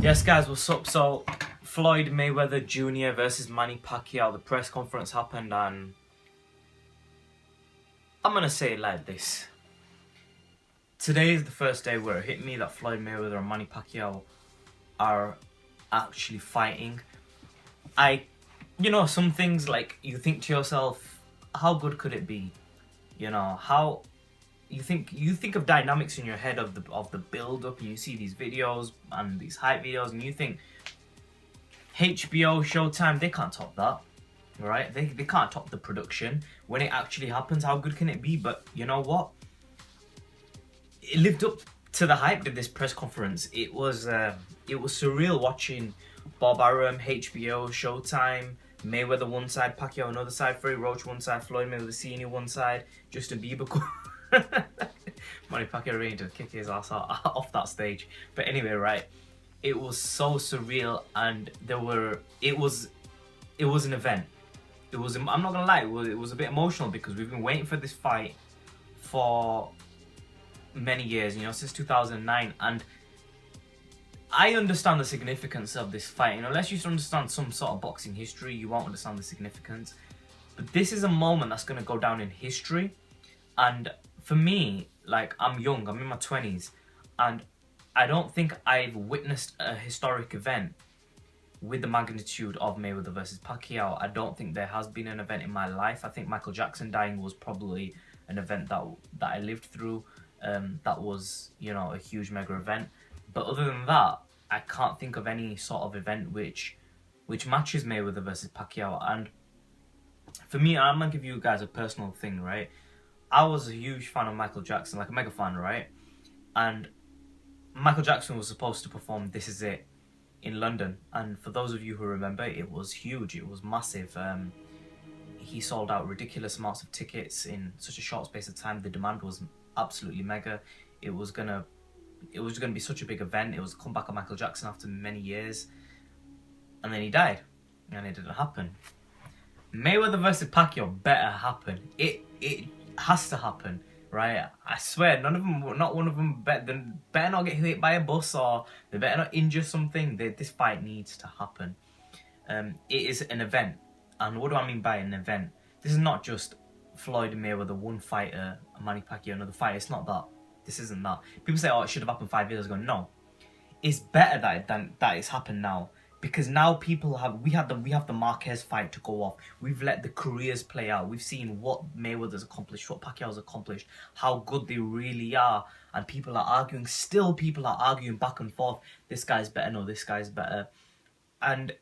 Yes, guys, what's up? So, Floyd Mayweather Jr. versus Manny Pacquiao. The press conference happened, and I'm gonna say it like this. Today is the first day where it hit me that Floyd Mayweather and Manny Pacquiao are actually fighting. Some things like you think to yourself, how good could it be? How you think of dynamics in your head of the build up, and you see these videos and these hype videos, and you think HBO, Showtime, they can't top that, right? They can't top the production. When it actually happens, how good can it be? But you know what? It lived up to the hype of this press conference. It was surreal watching Bob Arum, HBO, Showtime, Mayweather one side, Pacquiao another side, Freddie Roach one side, Floyd Mayweather Senior one side, Justin Bieber. Manny Pacquiao ready to kick his ass off that stage. But anyway, right? It was so surreal, and it was an event. I'm not gonna lie, it was a bit emotional because we've been waiting for this fight for many years, since 2009, and I understand the significance of this fight. Unless you understand some sort of boxing history, you won't understand the significance. But this is a moment that's gonna go down in history, and for me, like, I'm young, I'm in my 20s, and I don't think I've witnessed a historic event with the magnitude of Mayweather versus Pacquiao. I don't think there has been an event in my life. I think Michael Jackson dying was probably an event that I lived through. That was, a huge mega event. But other than that, I can't think of any sort of event which matches Mayweather versus Pacquiao. And for me, I'm gonna give you guys a personal thing, right? I was a huge fan of Michael Jackson, like a mega fan, right? And Michael Jackson was supposed to perform This Is It in London, and for those of you who remember, it was huge, it was massive. He sold out ridiculous amounts of tickets in such a short space of time. The demand was absolutely mega. It was gonna be such a big event. It was a comeback of Michael Jackson after many years, and then he died, and it didn't happen. Mayweather versus Pacquiao better happen. It has to happen. Right, I swear, not one of them better not get hit by a bus, or they better not injure something. This fight needs to happen. It is an event, and what do I mean by an event? This is not just Floyd Mayweather one fighter, Manny Pacquiao another fighter. It's not that. This isn't that. People say, "Oh, it should have happened 5 years ago." No, it's better that it's happened now. Because now we have the Marquez fight to go off. We've let the careers play out. We've seen what Mayweather's accomplished, what Pacquiao's accomplished, how good they really are, and people are arguing. Still, people are arguing back and forth. This guy's better. No, this guy's better. And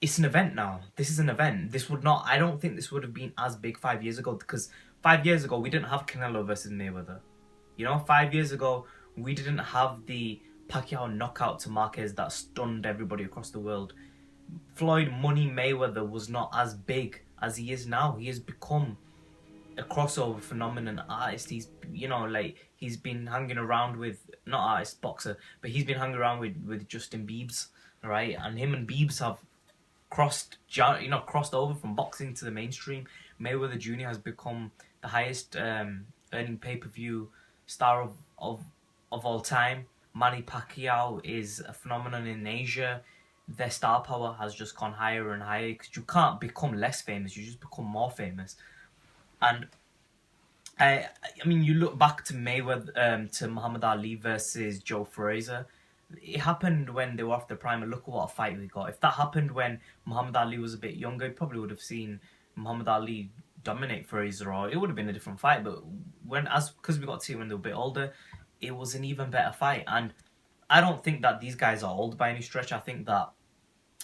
it's an event now. This is an event. I don't think this would have been as big 5 years ago, because 5 years ago we didn't have Canelo versus Mayweather. 5 years ago we didn't have the Pacquiao knockout to Marquez that stunned everybody across the world. Floyd Money Mayweather was not as big as he is now. He has become a crossover phenomenon, artist. He's been hanging around with, not artist, boxer, but he's been hanging around with Justin Biebs, right? And him and Biebs have crossed over from boxing to the mainstream. Mayweather Jr. has become the highest earning pay-per-view star of all time. Manny Pacquiao is a phenomenon in Asia. Their star power has just gone higher and higher, because you can't become less famous, you just become more famous. And I mean, you look back to Mayweather, to Muhammad Ali versus Joe Frazier. It happened when they were off their prime, and look at what a fight we got. If that happened when Muhammad Ali was a bit younger, you probably would have seen Muhammad Ali dominate Frazier, or it would have been a different fight. But because we got to see it when they were a bit older, it was an even better fight. And I don't think that these guys are old by any stretch. I think that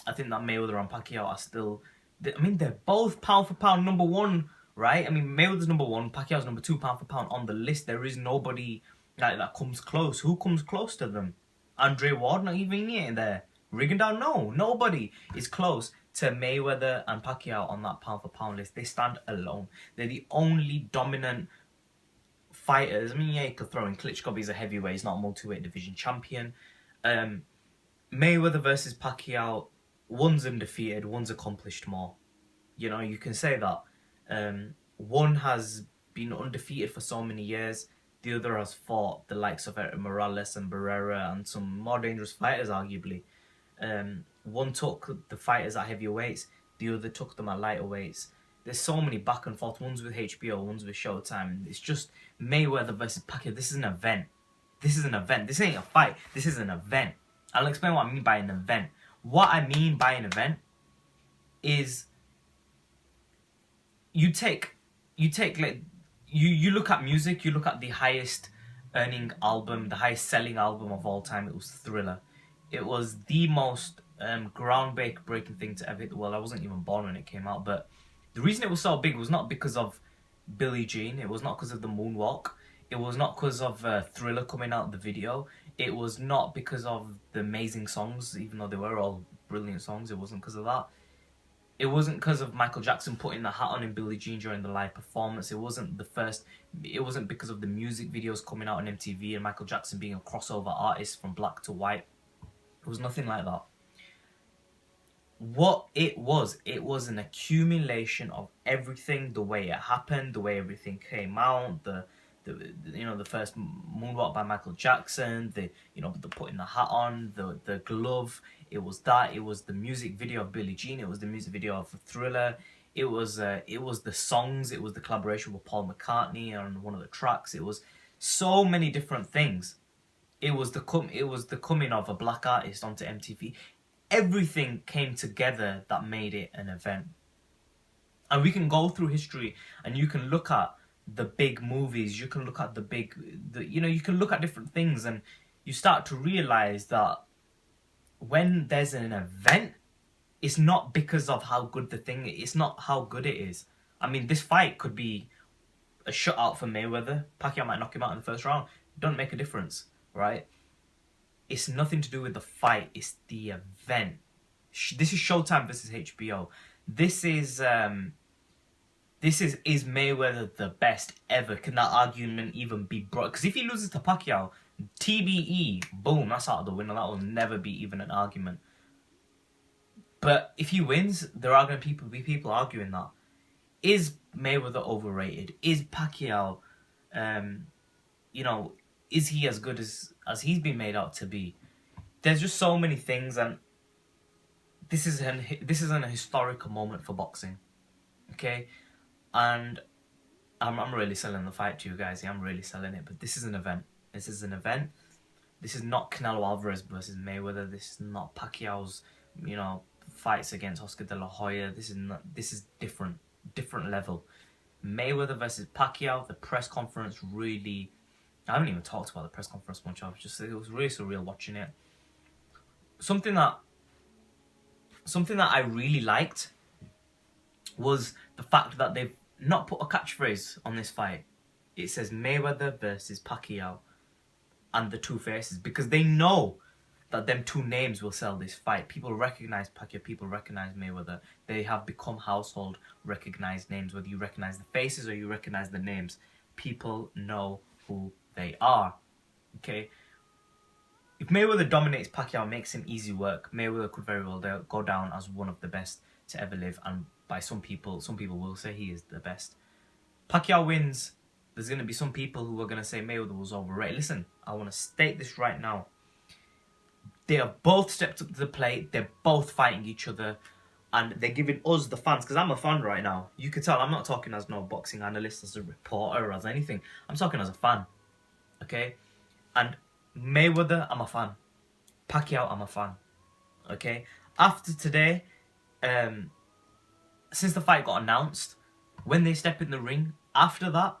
Mayweather and Pacquiao are still, they're both pound for pound number one, right? I mean, Mayweather's number one, Pacquiao's number two pound for pound on the list. There is nobody that comes close. Who comes close to them? Andre Ward, not even in there. Rigondeaux, no, nobody is close to Mayweather and Pacquiao on that pound for pound list. They stand alone. They're the only dominant fighters. I mean, yeah, you could throw in Klitschko, but he's a heavyweight, he's not a multi-weight division champion. Mayweather versus Pacquiao, one's undefeated, one's accomplished more. You can say that. One has been undefeated for so many years. The other has fought the likes of Erik Morales and Barrera and some more dangerous fighters, arguably. One took the fighters at heavier weights, the other took them at lighter weights. There's so many back and forth, ones with HBO, ones with Showtime. It's just Mayweather versus Pacquiao. This is an event. This is an event. This ain't a fight. This is an event. I'll explain what I mean by an event. What I mean by an event is you look at music, you look at the highest earning album, the highest selling album of all time. It was Thriller. It was the most groundbreaking thing to ever hit the world. I wasn't even born when it came out, but the reason it was so big was not because of Billie Jean. It was not because of the moonwalk. It was not because of Thriller coming out, the video. It was not because of the amazing songs, even though they were all brilliant songs. It wasn't because of that. It wasn't because of Michael Jackson putting the hat on in Billie Jean during the live performance. It wasn't because of the music videos coming out on MTV and Michael Jackson being a crossover artist from black to white. It was nothing like that. What it was an accumulation of everything, the way it happened, the way everything came out, the first moonwalk by Michael Jackson, the putting the hat on, the glove. It was the music video of Billie Jean. It was the music video of Thriller. It was the songs. It was the collaboration with Paul McCartney on one of the tracks. It was so many different things. It was the coming of a black artist onto MTV. Everything came together that made it an event. And we can go through history and you can look at the big movies, you can look at you can look at different things and you start to realize that when there's an event, it's not because of how good the thing is, it's not how good it is. I mean, this fight could be a shutout for Mayweather. Pacquiao might knock him out in the first round. It doesn't make a difference, right? It's nothing to do with the fight, it's the event. This is Showtime versus HBO. This is Mayweather the best ever? Can that argument even be brought? Because if he loses to Pacquiao, TBE, boom, that's out of the window. That will never be even an argument. But if he wins, there are going to be people arguing that. Is Mayweather overrated? Is Pacquiao, is he as good as he's been made out to be? There's just so many things, and this is an historical moment for boxing, okay? And I'm really selling the fight to you guys. Yeah, I'm really selling it. But this is an event. This is an event. This is not Canelo Alvarez versus Mayweather. This is not Pacquiao's, fights against Oscar De La Hoya. This is different level. Mayweather versus Pacquiao. The press conference really. I haven't even talked about the press conference much. It was really surreal watching it. Something that I really liked was the fact that they've not put a catchphrase on this fight. It says Mayweather versus Pacquiao and the two faces, because they know that them two names will sell this fight. People recognize Pacquiao, people recognize Mayweather. They have become household recognized names. Whether you recognize the faces or you recognize the names, people know who they are. Okay? If Mayweather dominates Pacquiao, makes him easy work, Mayweather could very well go down as one of the best to ever live, and by some people will say he is the best. Pacquiao wins, there's going to be some people who are going to say Mayweather was overrated. Listen, I want to state this right now. They have both stepped up to the plate, they're both fighting each other, and they're giving us, the fans, because I'm a fan right now. You can tell I'm not talking as no boxing analyst, as a reporter, or as anything. I'm talking as a fan, okay? And Mayweather, I'm a fan. Pacquiao, I'm a fan, okay? After today, since the fight got announced, when they step in the ring, after that,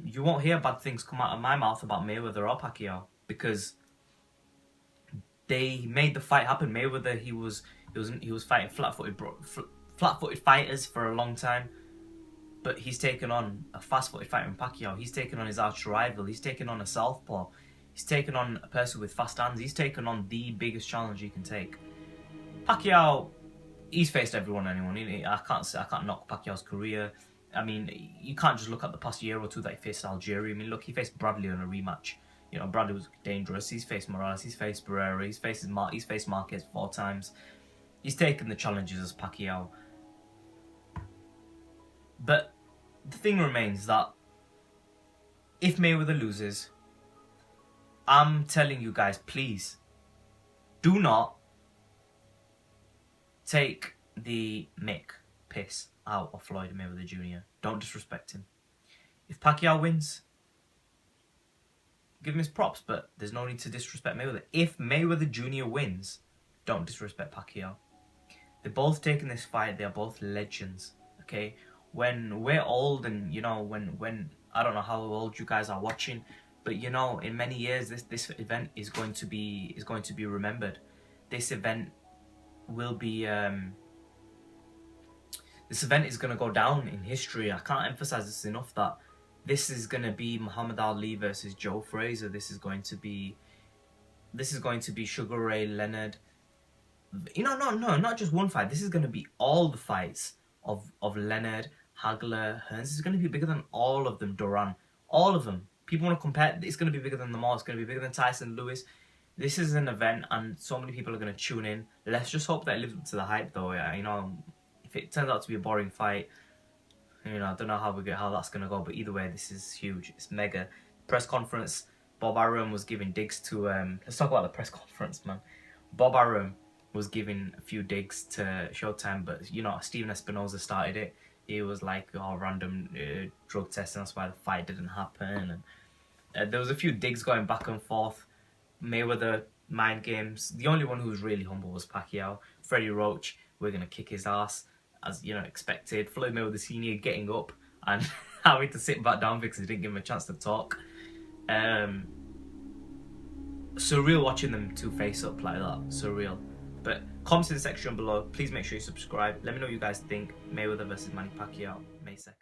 you won't hear bad things come out of my mouth about Mayweather or Pacquiao, because they made the fight happen. Mayweather, he was fighting flat-footed fighters for a long time, but he's taken on a fast-footed fighter in Pacquiao. He's taken on his arch rival. He's taken on a southpaw. He's taken on a person with fast hands. He's taken on the biggest challenge he can take. Pacquiao, he's faced everyone, anyone. I can't knock Pacquiao's career. I mean, you can't just look at the past year or two that he faced Algeria. I mean, look, he faced Bradley on a rematch. Bradley was dangerous. He's faced Morales. He's faced Barrera. He's faced Marquez 4 times. He's taken the challenges as Pacquiao. But the thing remains that if Mayweather loses, I'm telling you guys, please, do not take the piss out of Floyd Mayweather Jr. Don't disrespect him. If Pacquiao wins, give him his props, but there's no need to disrespect Mayweather. If Mayweather Jr. wins, don't disrespect Pacquiao. They're both taking this fight. They're both legends. Okay, when we're old, and you know, when I don't know how old you guys are watching, but you know, in many years, this event is going to be remembered. This event will be this event is going to go down in history. I can't emphasize this enough, that this is going to be Muhammad Ali versus Joe Frazier. This is going to be Sugar Ray Leonard. You know, no, not just one fight. This is going to be all the fights of Leonard, Hagler, Hearns. This is going to be bigger than all of them. Duran, all of them. People want to compare. It's going to be bigger than them all. It's going to be bigger than Tyson, Lewis. This is an event, and so many people are going to tune in. Let's just hope that it lives up to the hype, though. Yeah, you know, if it turns out to be a boring fight, you know, I don't know how that's going to go. But either way, this is huge. It's mega. Press conference. Bob Arum was giving digs to. Let's talk about the press conference, man. Bob Arum was giving a few digs to Showtime, but you know, Steven Espinosa started it. He was like, oh, random drug testing, that's why the fight didn't happen. And there was a few digs going back and forth. Mayweather, mind games. The only one who was really humble was Pacquiao. Freddie Roach, we're going to kick his ass, as you know, expected. Floyd Mayweather Sr. getting up and having to sit back down because he didn't give him a chance to talk. Surreal watching them two face up like that. Surreal. But comments in the section below. Please make sure you subscribe. Let me know what you guys think. Mayweather versus Manny Pacquiao, May 2nd.